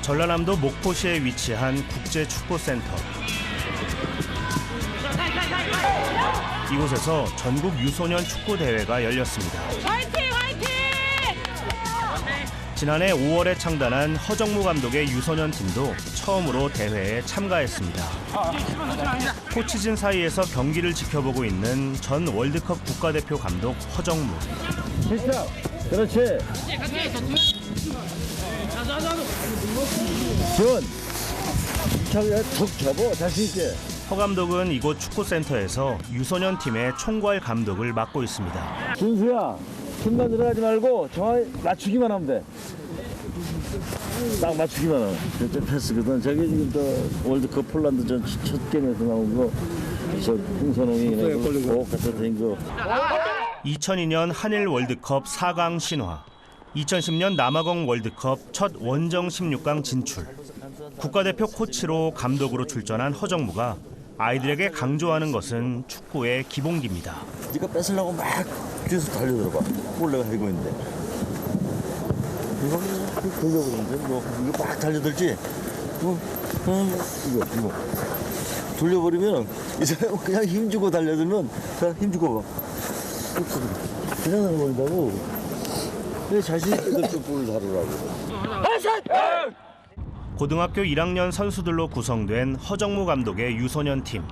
전라남도 목포시에 위치한 국제축구센터. 이곳에서 전국 유소년 축구대회가 열렸습니다. 화이팅! 화이팅! 지난해 5월에 창단한 허정무 감독의 유소년 팀도 처음으로 대회에 참가했습니다. 코치진 사이에서 경기를 지켜보고 있는 전 월드컵 국가대표 감독 허정무. 됐어. 그렇지. 지원. 툭 접어. 자신 있게. 허 감독은 이곳 축구센터에서 유소년 팀의 총괄 감독을 맡고 있습니다. 준수야, 손만 들어가지 말고 정확히 맞추기만 하면 돼. 딱 맞추기만 하면. 저쪽 패스거든. 저기 지금 또 월드컵 폴란드전 첫 게임에서 나온 거, 저 홍선홍이 꼭 갖다 댄 거. 2002년 한일 월드컵 4강 신화, 2010년 남아공 월드컵 첫 원정 16강 진출. 국가대표 코치로 감독으로 출전한 허정무가 아이들에게 강조하는 것은 축구의 기본기입니다. 네가 뺏으려고 막 뒤에서 달려들어봐. 볼 내가 해고 있는데. 이거 돌려버리는데? 이거 막 달려들지? 이거. 돌려버리면 이 사람 그냥 힘주고 달려들면 그냥 힘주고 봐. 그냥 달려버린다고. 내 자신 있게 볼을 다루라고. 고등학교 1학년 선수들로 구성된 허정무 감독의 유소년 팀.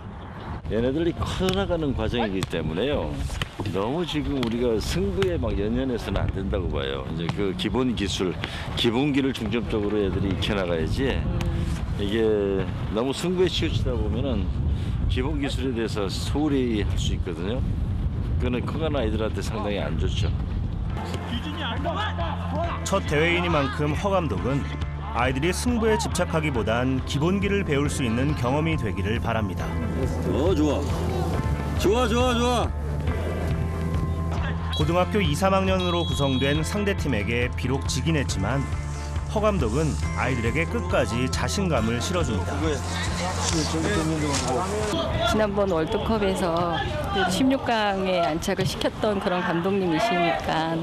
얘네들이 커나가는 과정이기 때문에요. 너무 지금 우리가 승부에 막 연연해서는 안 된다고 봐요. 이제 그 기본 기술, 기본기를 중점적으로 애들이 익혀나가야지. 이게 너무 승부에 치우치다 보면은 기본 기술에 대해서 소홀히 할 수 있거든요. 그거는 커가는 아이들한테 상당히 안 좋죠. 첫 대회이니만큼 허 감독은 아이들이 승부에 집착하기보단 기본기를 배울 수 있는 경험이 되기를 바랍니다. 좋아. 고등학교 2, 3학년으로 구성된 상대팀에게 비록 지긴 했지만 허 감독은 아이들에게 끝까지 자신감을 실어줍니다. 지난번 월드컵에서 16강에 안착을 시켰던 그런 감독님이시니까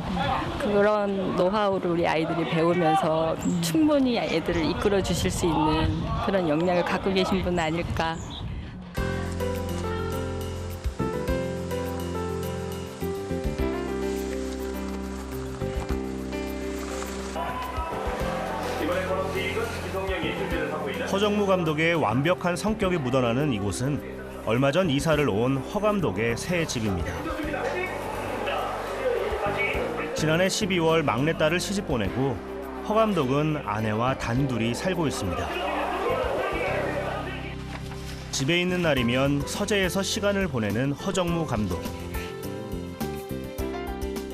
그런 노하우를 우리 아이들이 배우면서 충분히 애들을 이끌어 주실 수 있는 그런 역량을 갖고 계신 분 아닐까. 허정무 감독의 완벽한 성격이 묻어나는 이곳은 얼마 전 이사를 온 허 감독의 새 집입니다. 지난해 12월 막내딸을 시집 보내고 허 감독은 아내와 단둘이 살고 있습니다. 집에 있는 날이면 서재에서 시간을 보내는 허정무 감독.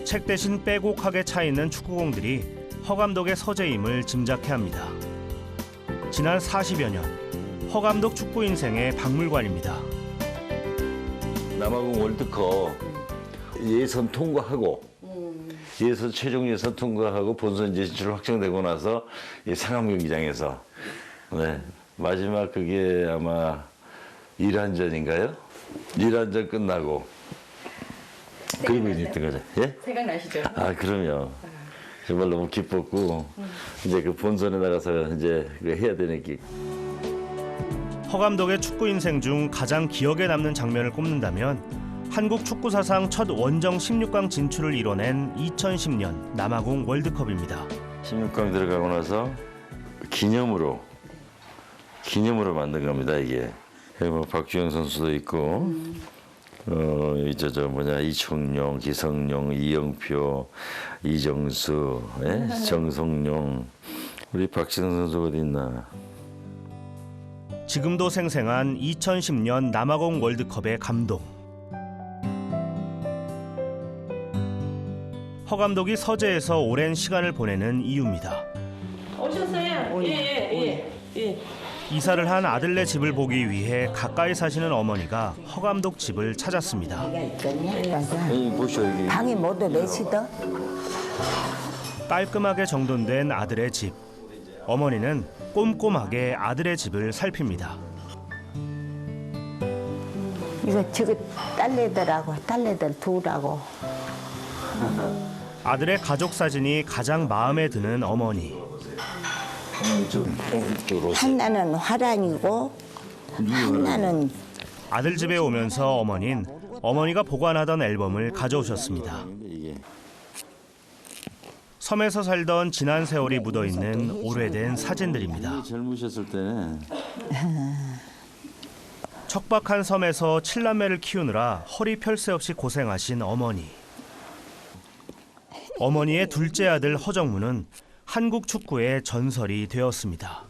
책 대신 빼곡하게 차 있는 축구공들이 허 감독의 서재임을 짐작케 합니다. 지난 40여 년, 허 감독 축구 인생의 박물관입니다. 남아공 월드컵 예선 통과하고 최종 예선 통과하고 본선 진출 확정되고 나서 이 상암 경기장에서 마지막 그게 아마 1안전인가요? 1안전 끝나고 그리고 있던 거죠. 예? 생각나시죠? 아 그럼요. 정말 너무 기뻤고 이제 그 본선에 나가서 이제 해야 되는 게. 허 감독의 축구 인생 중 가장 기억에 남는 장면을 꼽는다면 한국 축구 사상 첫 원정 16강 진출을 이뤄낸 2010년 남아공 월드컵입니다. 16강 들어가고 나서 기념으로 만든 겁니다 이게. 뭐 박주영 선수도 있고 이청용, 기성용, 이영표, 이정수, 정성용, 우리 박지성 선수가 어디 있나? 지금도 생생한 2010년 남아공 월드컵의 감동. 허 감독이 서재에서 오랜 시간을 보내는 이유입니다. 오셨어요? 예. 이사를 한 아들네 집을 보기 위해 가까이 사시는 어머니가 허 감독 집을 찾았습니다. 방이 모두 몇이더? 깔끔하게 정돈된 아들의 집. 어머니는 꼼꼼하게 아들의 집을 살핍니다. 이거 저거 딸내들 두라고. 아들의 가족 사진이 가장 마음에 드는 어머니. 하나는 화랑이고 하나는 아들 집에 오면서 어머니는 어머니가 보관하던 앨범을 가져오셨습니다. 섬에서 살던 지난 세월이 묻어있는 오래된 사진들입니다. 젊으셨을 때는 척박한 섬에서 7남매를 키우느라 허리 펼 새 없이 고생하신 어머니. 어머니의 둘째 아들 허정무는 한국 축구의 전설이 되었습니다.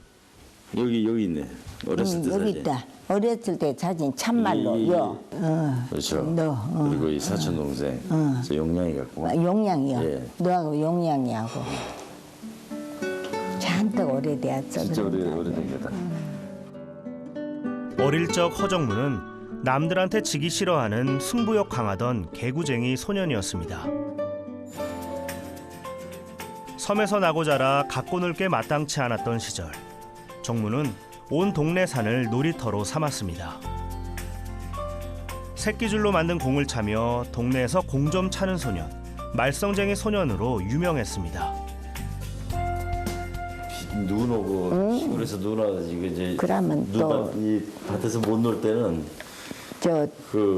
여기 있네. 어렸을 때 여기 사진. 있다. 어렸을 때 사진 참말로 그렇죠. 너 그리고 이 사촌 동생 저 용량이 갖고. 용량이요. 예. 너하고 용량이하고 잔뜩 오래되었어. 진짜 오래된 거다. 어릴 적 허정무는 남들한테 지기 싫어하는 승부욕 강하던 개구쟁이 소년이었습니다. 섬에서 나고 자라 갖고 놀 게 마땅치 않았던 시절, 정무는 온 동네 산을 놀이터로 삼았습니다. 새끼줄로 만든 공을 차며 동네에서 공 좀 차는 소년, 말썽쟁이 소년으로 유명했습니다. 눈 오고 시골에서 눈 와가지고 이제 그러면 또 이 밭에서 못 놀 때는 저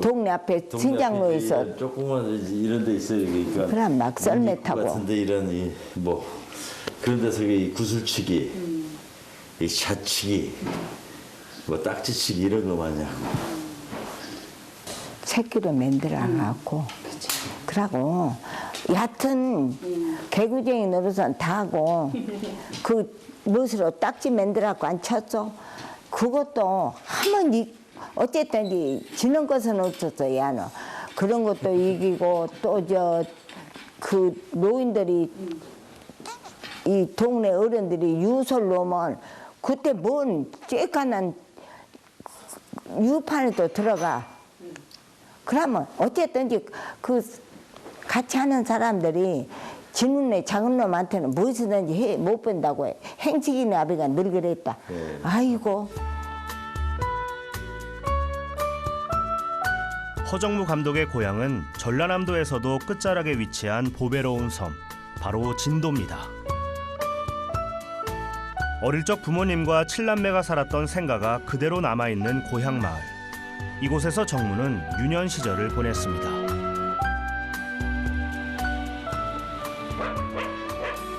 동네 앞에 신장로에서 조그만 이런 데 있어요. 그러니까 그럼 막 썰매 타고. 같은데 이런 뭐 그런 데서 이 구슬치기, 이 샷치기, 뭐 딱지치기 이런 거 많이 하고. 새끼로 만들어 갖고 그러고 얕은 개구쟁이 노릇은 다 하고 그 못으로 딱지 만들어 갖고 안 쳤어. 그것도 한번 어쨌든 지는 것은 없었어. 야는 그런 것도 이기고 또 저 그 노인들이 이 동네 어른들이 유설 놓으면 그때 뭔 쬐깐한 유판에 또 들어가. 그러면 어쨌든지 그 같이 하는 사람들이 지눈네 작은 놈한테는 무엇이든지 못 본다고 해. 행식이네 아비가 늘 그랬다. 아이고. 허정무 감독의 고향은 전라남도에서도 끝자락에 위치한 보배로운 섬, 바로 진도입니다. 어릴 적 부모님과 7남매가 살았던 생가가 그대로 남아있는 고향 마을. 이곳에서 정무는 유년 시절을 보냈습니다.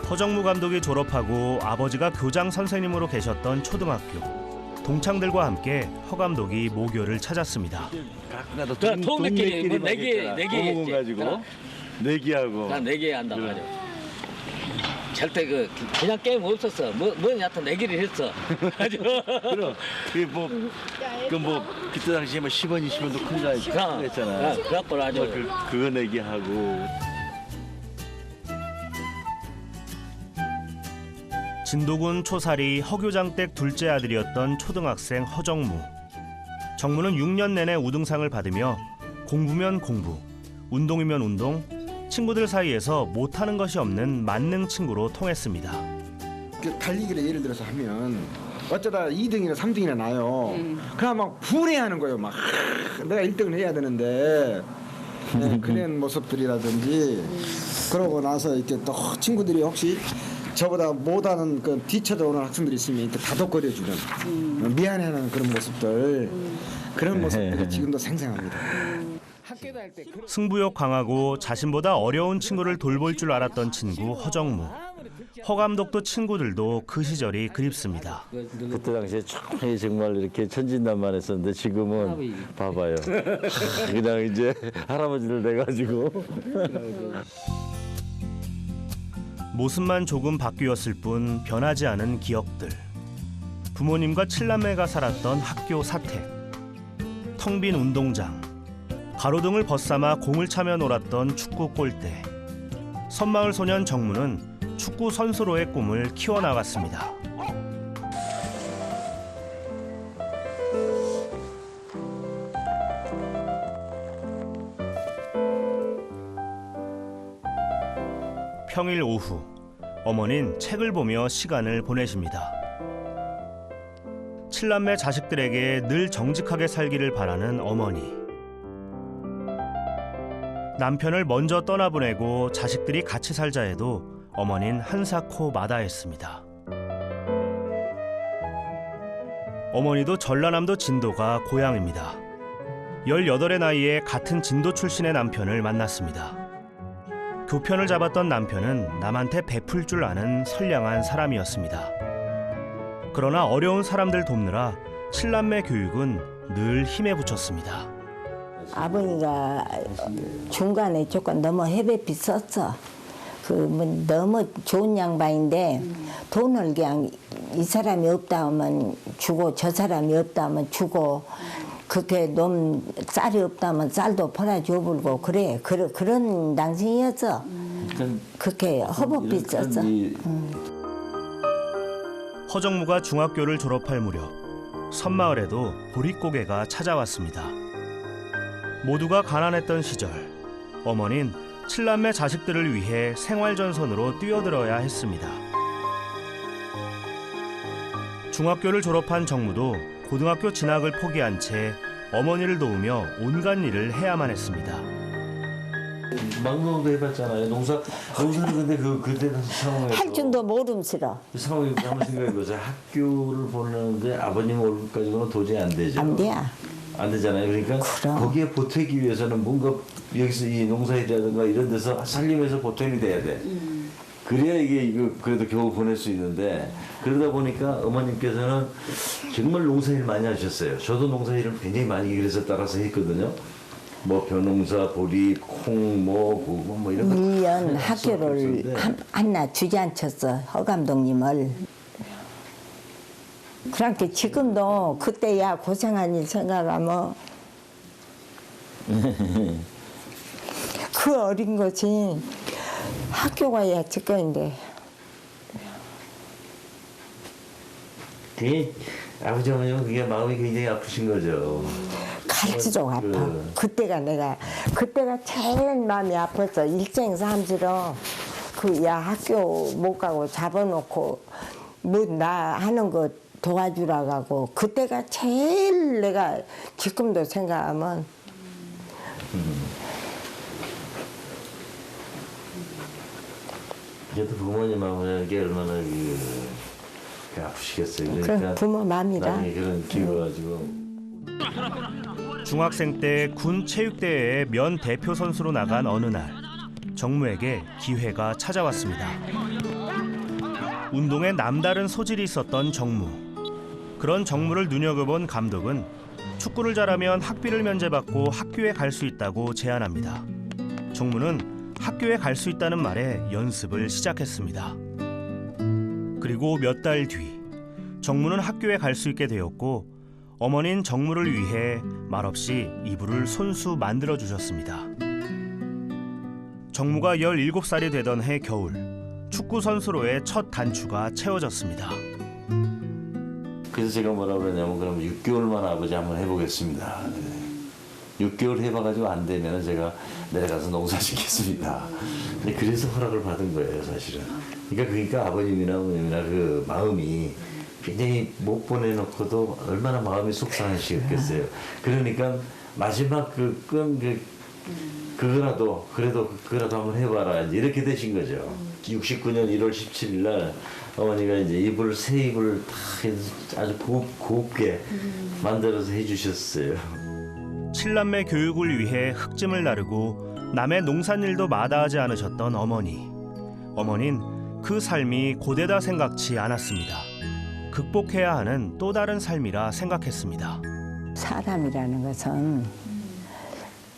허정무 감독이 졸업하고 아버지가 교장 선생님으로 계셨던 초등학교. 동창들과 함께 허 감독이 모교를 찾았습니다. 동네끼리 뭐 내기 가지고 내기하고. 난 내기 한단 말이야. 절대 그냥 게임 없었어. 뭐 여하튼 내기를 했어. 아주. 그럼 그뭐 그때 당시에 뭐 10원 20원도 큰 거 했잖아. 그래갖고 아주. 그거 내기하고. 진도군 초사리 허교장댁 둘째 아들이었던 초등학생 허정무. 정무는 6년 내내 우등상을 받으며 공부면 공부, 운동이면 운동, 친구들 사이에서 못하는 것이 없는 만능 친구로 통했습니다. 달리기를 예를 들어서 하면 어쩌다 2등이나 3등이나 나요. 그럼 막 분해하는 거예요. 막 내가 1등을 해야 되는데 그런 모습들이라든지 그러고 나서 이렇게 또 친구들이 혹시 저보다 못하는 그 뒤쳐져 오는 학생들이 있으면 다독거려주는 미안해하는 그런 모습들 그런 모습들이 지금도 생생합니다. 학교 다닐 때 승부욕 강하고 자신보다 어려운 친구를 돌볼 줄 알았던 친구 허정무. 허 감독도 친구들도 그 시절이 그립습니다. 그때 당시에 정말 이렇게 천진난만했었는데 지금은 봐봐요. 그냥 이제 할아버지를 내가지고. 모습만 조금 바뀌었을 뿐 변하지 않은 기억들. 부모님과 7남매가 살았던 학교 사택. 텅 빈 운동장. 가로등을 벗삼아 공을 차며 놀았던 축구 골대. 섬마을 소년 정무는 축구 선수로의 꿈을 키워나갔습니다. 평일 오후, 어머니는 책을 보며 시간을 보내십니다. 7남매 자식들에게 늘 정직하게 살기를 바라는 어머니. 남편을 먼저 떠나보내고 자식들이 같이 살자 해도 어머니는 한사코 마다했습니다. 어머니도 전라남도 진도가 고향입니다. 18의 나이에 같은 진도 출신의 남편을 만났습니다. 교편을 잡았던 남편은 남한테 베풀 줄 아는 선량한 사람이었습니다. 그러나 어려운 사람들 돕느라 7남매 교육은 늘 힘에 부쳤습니다. 아버지가 중간에 조금 너무 헤베피 썼어. 뭐 너무 좋은 양반인데 돈을 그냥 이 사람이 없다 하면 주고 저 사람이 없다 하면 주고 그렇게 놈 쌀이 없다 하면 쌀도 팔아줘 불고 그래 그런 당신이었어. 그렇게 허법비 썼어. 허정무가 중학교를 졸업할 무렵 섬마을에도 보릿고개가 찾아왔습니다. 모두가 가난했던 시절 어머니는 7남매 자식들을 위해 생활전선으로 뛰어들어야 했습니다. 중학교를 졸업한 정무도 고등학교 진학을 포기한 채 어머니를 도우며 온갖 일을 해야만 했습니다. 막농도 해봤잖아요. 농사를 근데 그때 상황에 할 줄도 모름스러. 상황이 한번 생각해보세요. 학교를 보내는데 아버님 얼굴 가지고는 도저히 안 되죠. 안 돼. 안 되잖아요. 그러니까 그럼. 거기에 보태기 위해서는 뭔가 여기서 이 농사일이라든가 이런 데서 살림에서 보탬이 돼야 돼. 그래야 이거 그래도 겨우 보낼 수 있는데 그러다 보니까 어머님께서는 정말 농사일 많이 하셨어요. 저도 농사일을 굉장히 많이 그래서 따라서 했거든요. 뭐 벼농사, 보리, 콩, 뭐 이런 거. 1년 학교를 하나 주저앉혔어. 허 감독님을. 그렇게 지금도 그때야 고생한 일 생각하면 그 어린 것이 학교 가야 직권인데. 그게 아버지 어머님은 그게 마음이 굉장히 아프신 거죠. 갈수록 아파. 그때가 제일 마음이 아팠어. 일생 삼시로 야 학교 못 가고 잡아놓고 뭐 나 하는 거 도와주라 가고 그때가 제일 내가 지금도 생각하면 그래도 부모님 마음이라는 게 얼마나 아프시겠어요. 그러니까 부모 마음이라. 나중에 그런 기회가 가지고. 중학생 때 군 체육대회에 면 대표 선수로 나간 어느 날 정무에게 기회가 찾아왔습니다. 운동에 남다른 소질이 있었던 정무. 그런 정무를 눈여겨본 감독은 축구를 잘하면 학비를 면제받고 학교에 갈 수 있다고 제안합니다. 정무는 학교에 갈 수 있다는 말에 연습을 시작했습니다. 그리고 몇 달 뒤 정무는 학교에 갈 수 있게 되었고 어머니는 정무를 위해 말없이 이불을 손수 만들어 주셨습니다. 정무가 17살이 되던 해 겨울 축구 선수로의 첫 단추가 채워졌습니다. 그래서 제가 뭐라 그러냐면 그럼 6개월만 아버지 한번 해보겠습니다. 6개월 해봐가지고 안 되면 제가 내려가서 농사 짓겠습니다. 근데 그래서 허락을 받은 거예요, 사실은. 그러니까 아버님이나 어머님이나 그 마음이 굉장히 못 보내놓고도 얼마나 마음이 속상하시겠어요. 그러니까 마지막 그거라도 한번 해봐라 이렇게 되신 거죠. 69년 1월 17일 날 어머니가 이제 새 이불을 다 아주 곱게 만들어서 해주셨어요. 7남매 교육을 위해 흙짐을 나르고 남의 농산일도 마다하지 않으셨던 어머니. 어머니는 그 삶이 고되다 생각지 않았습니다. 극복해야 하는 또 다른 삶이라 생각했습니다. 사람이라는 것은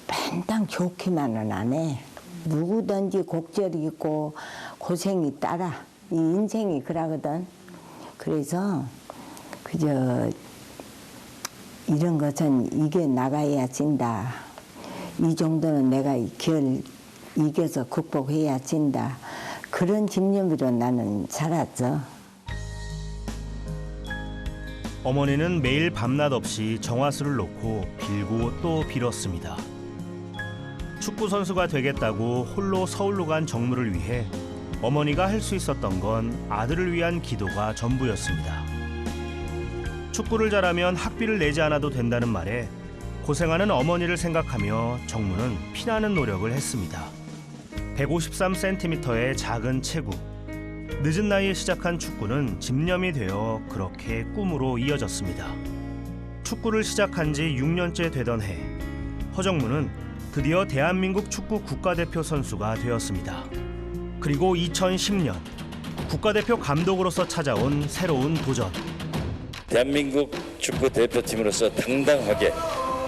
맨날 좋기만은 안 해. 누구든지 곡절이 있고 고생이 따라. 이 인생이 그러거든. 그래서 그저 이런 것은 이겨 나가야 진다. 이 정도는 내가 이겨서 극복해야 진다. 그런 집념으로 나는 살았어. 어머니는 매일 밤낮 없이 정화수를 놓고 빌고 또 빌었습니다. 축구 선수가 되겠다고 홀로 서울로 간 정무를 위해 어머니가 할 수 있었던 건 아들을 위한 기도가 전부였습니다. 축구를 잘하면 학비를 내지 않아도 된다는 말에 고생하는 어머니를 생각하며 정무는 피나는 노력을 했습니다. 153cm의 작은 체구, 늦은 나이에 시작한 축구는 집념이 되어 그렇게 꿈으로 이어졌습니다. 축구를 시작한 지 6년째 되던 해, 허정무는 드디어 대한민국 축구 국가대표 선수가 되었습니다. 그리고 2010년 국가대표 감독으로서 찾아온 새로운 도전. 대한민국 축구 대표팀으로서 당당하게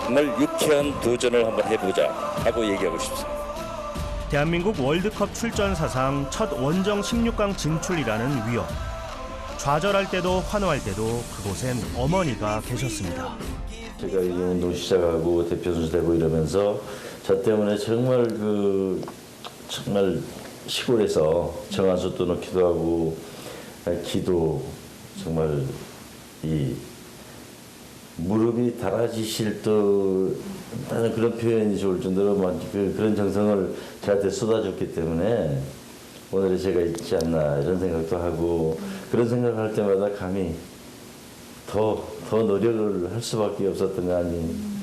정말 유쾌한 도전을 한번 해보자 하고 얘기하고 싶습니다. 대한민국 월드컵 출전 사상 첫 원정 16강 진출이라는 위협. 좌절할 때도 환호할 때도 그곳엔 어머니가 계셨습니다. 제가 이 운동 시작하고 대표 선수 되고 이러면서 저 때문에 정말 정말 시골에서 정한수 떠놓기도 하고 기도 정말 이 무릎이 달아지실 듯하는 그런 표현이 좋을 정도로 그런 정성을 저한테 쏟아줬기 때문에 오늘의 제가 있지 않나 이런 생각도 하고 그런 생각을 할 때마다 감히 더 노력을 할 수밖에 없었던 거 아닌가.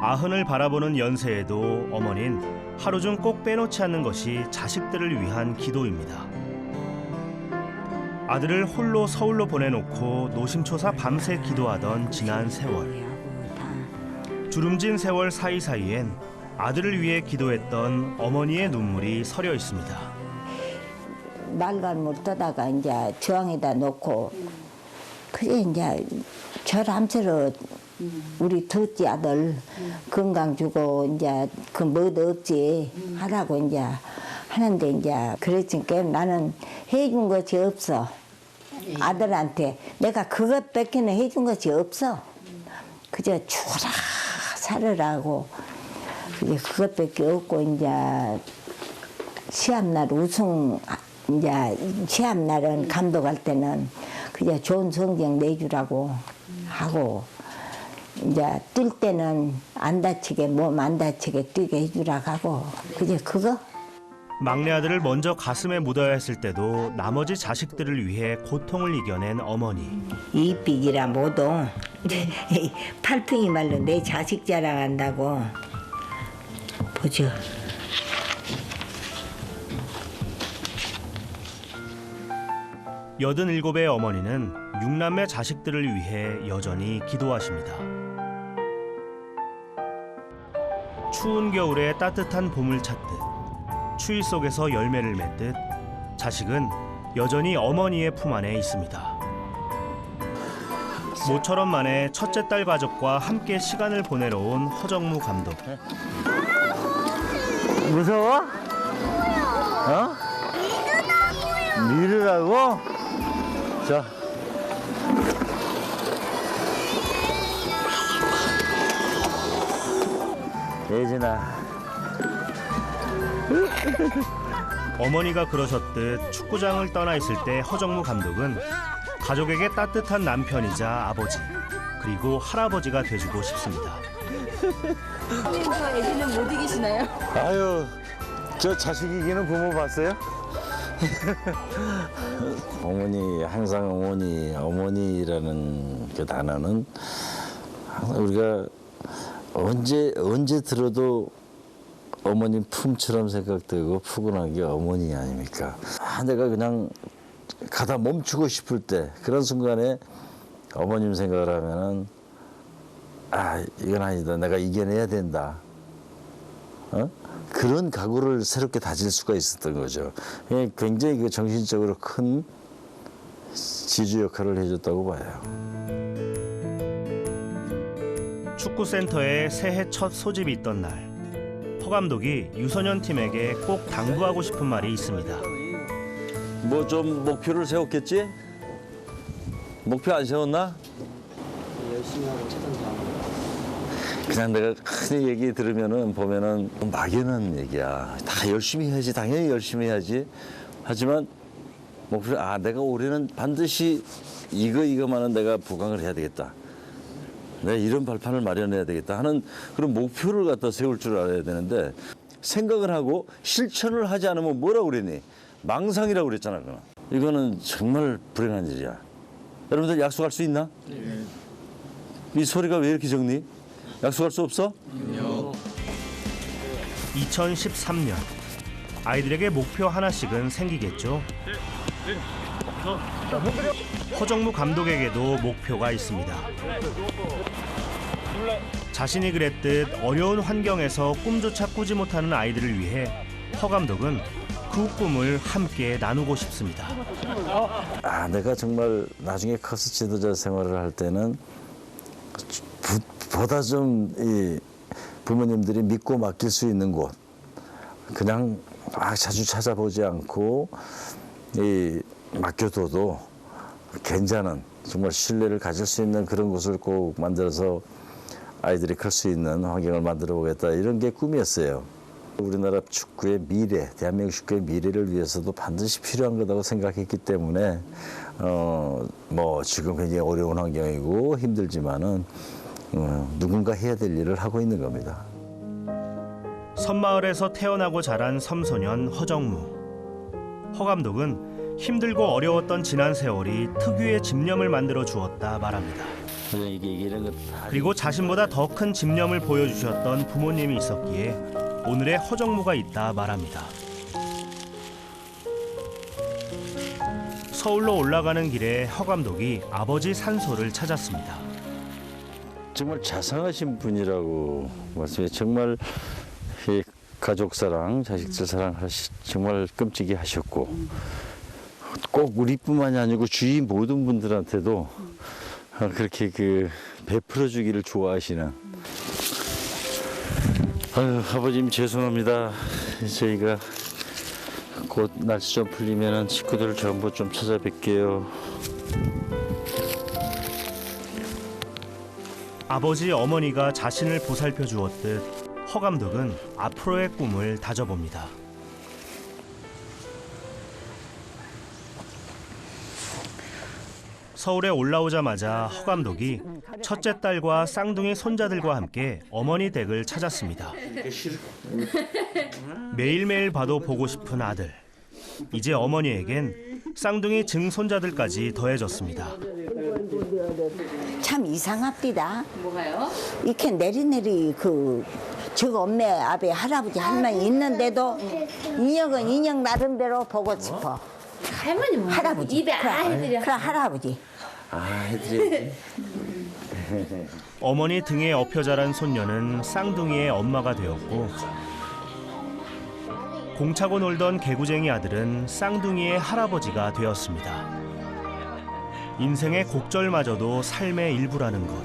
아흔을 바라보는 연세에도 어머닌 하루 중 꼭 빼놓지 않는 것이 자식들을 위한 기도입니다. 아들을 홀로 서울로 보내놓고 노심초사 밤새 기도하던 지난 세월. 주름진 세월 사이사이엔 아들을 위해 기도했던 어머니의 눈물이 서려 있습니다. 날간 못 떠다가 이제 저항에다 놓고 그래 이제 절함처럼 우리 둘째 아들 건강 주고 이제 그 뭐도 없지 하라고 이제 하는데 이제 그랬으니까 나는 해준 것이 없어. 아들한테 내가 그것밖에는 해준 것이 없어. 그저 죽어라 살으라고 그게 그것밖에 없고 이제 시합날 우승 이제 시합날은 감독할 때는 그저 좋은 성적 내주라고 하고 이제 뛸 때는 안 다치게 몸 안 다치게 뛰게 해주라고 하고 그저 그거. 막내 아들을 먼저 가슴에 묻어야 했을 때도 나머지 자식들을 위해 고통을 이겨낸 어머니. 이삐기라 뭐도 팔풍이 말로 내 자식 자랑한다고 보죠. 여든일곱의 어머니는 6남매 자식들을 위해 여전히 기도하십니다. 추운 겨울에 따뜻한 봄을 찾듯 추위 속에서 열매를 맺듯 자식은 여전히 어머니의 품 안에 있습니다. 모처럼 만에 첫째 딸 가족과 함께 시간을 보내러 온 허정무 감독. 무서워? 어? 밀으라고? 자. 예진아. 어머니가 그러셨듯 축구장을 떠나 있을 때 허정무 감독은 가족에게 따뜻한 남편이자 아버지 그리고 할아버지가 돼주고 싶습니다. 선생님과 애기는 못 이기시나요? 아유, 저 자식 이기는 부모 봤어요? 어머니 항상 어머니라는 그 단어는 항상 우리가 언제 들어도 어머님 품처럼 생각되고 푸근한 게 어머니 아닙니까? 내가 그냥 가다 멈추고 싶을 때 그런 순간에 어머님 생각을 하면은 이건 아니다. 내가 이겨내야 된다. 그런 각오를 새롭게 다질 수가 있었던 거죠. 굉장히 그 정신적으로 큰 지주 역할을 해줬다고 봐요. 축구센터에 새해 첫 소집이 있던 날, 허 감독이 유소년 팀에게 꼭 당부하고 싶은 말이 있습니다. 뭐 좀 목표를 세웠겠지? 목표 안 세웠나? 열심히 하고 최선을 다하고. 그냥 내가 흔히 얘기 들으면은 보면은 막연한 얘기야. 다 열심히 해야지. 당연히 열심히 해야지. 하지만 목표 내가 올해는 반드시 이거만은 내가 보강을 해야 되겠다. 내가 이런 발판을 마련해야 되겠다 하는 그런 목표를 갖다 세울 줄 알아야 되는데 생각을 하고 실천을 하지 않으면 뭐라고 그랬니? 망상이라고 그랬잖아. 이거는 정말 불행한 일이야. 여러분들 약속할 수 있나? 네. 이 소리가 왜 이렇게 적니? 약속할 수 없어? 2013년 아이들에게 목표 하나씩은 생기겠죠. 허정무 감독에게도 목표가 있습니다. 자신이 그랬듯 어려운 환경에서 꿈조차 꾸지 못하는 아이들을 위해 허 감독은 그 꿈을 함께 나누고 싶습니다. 내가 정말 나중에 커서 지도자 생활을 할 때는 보다 좀 이 부모님들이 믿고 맡길 수 있는 곳, 그냥 자주 찾아보지 않고 이 맡겨둬도 괜찮은, 정말 신뢰를 가질 수 있는 그런 곳을 꼭 만들어서 아이들이 클 수 있는 환경을 만들어 보겠다, 이런 게 꿈이었어요. 우리나라 축구의 미래, 대한민국 축구의 미래를 위해서도 반드시 필요한 거라고 생각했기 때문에 지금 굉장히 어려운 환경이고 힘들지만은 누군가 해야 될 일을 하고 있는 겁니다. 섬마을에서 태어나고 자란 섬소년 허정무. 허 감독은 힘들고 어려웠던 지난 세월이 특유의 집념을 만들어 주었다 말합니다. 그리고 자신보다 더 큰 집념을 보여주셨던 부모님이 있었기에 오늘의 허정무가 있다 말합니다. 서울로 올라가는 길에 허 감독이 아버지 산소를 찾았습니다. 정말 자상하신 분이라고 말씀해. 정말 가족 사랑, 자식들 사랑 정말 끔찍이 하셨고, 꼭 우리뿐만이 아니고 주위 모든 분들한테도 그렇게 베풀어 주기를 좋아하시는. 아버님 죄송합니다. 저희가 곧 날씨 좀 풀리면 식구들 전부 좀 찾아뵐게요. 아버지 어머니가 자신을 보살펴 주었듯 허 감독은 앞으로의 꿈을 다져봅니다. 서울에 올라오자마자 허 감독이 첫째 딸과 쌍둥이 손자들과 함께 어머니 댁을 찾았습니다. 매일매일 봐도 보고 싶은 아들. 이제 어머니에겐 쌍둥이 증손자들까지 더해졌습니다. 참 이상합디다. 뭐가요? 이렇게 내리내리 저 엄매 아베 할아버지 할머니 있는데도 인형은 인형 나름대로 보고 싶어. 할머니 뭐 할아버지. 입에 아이들이 그래 할아버지. 어머니 등에 엎여 자란 손녀는 쌍둥이의 엄마가 되었고, 공차고 놀던 개구쟁이 아들은 쌍둥이의 할아버지가 되었습니다. 인생의 곡절마저도 삶의 일부라는 것.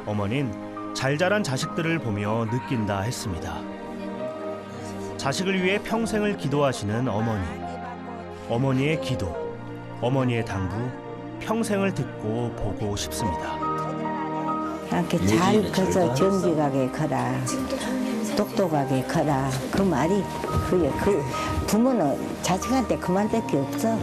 어머닌 잘 자란 자식들을 보며 느낀다 했습니다. 자식을 위해 평생을 기도하시는 어머니. 어머니의 기도, 어머니의 당부, 평생을 듣고 보고 싶습니다. 이렇게 잘 커서 정직하게 커라. 똑똑하게 커라. 그 말이 그 부모는 자식한테 그 말밖에 없어.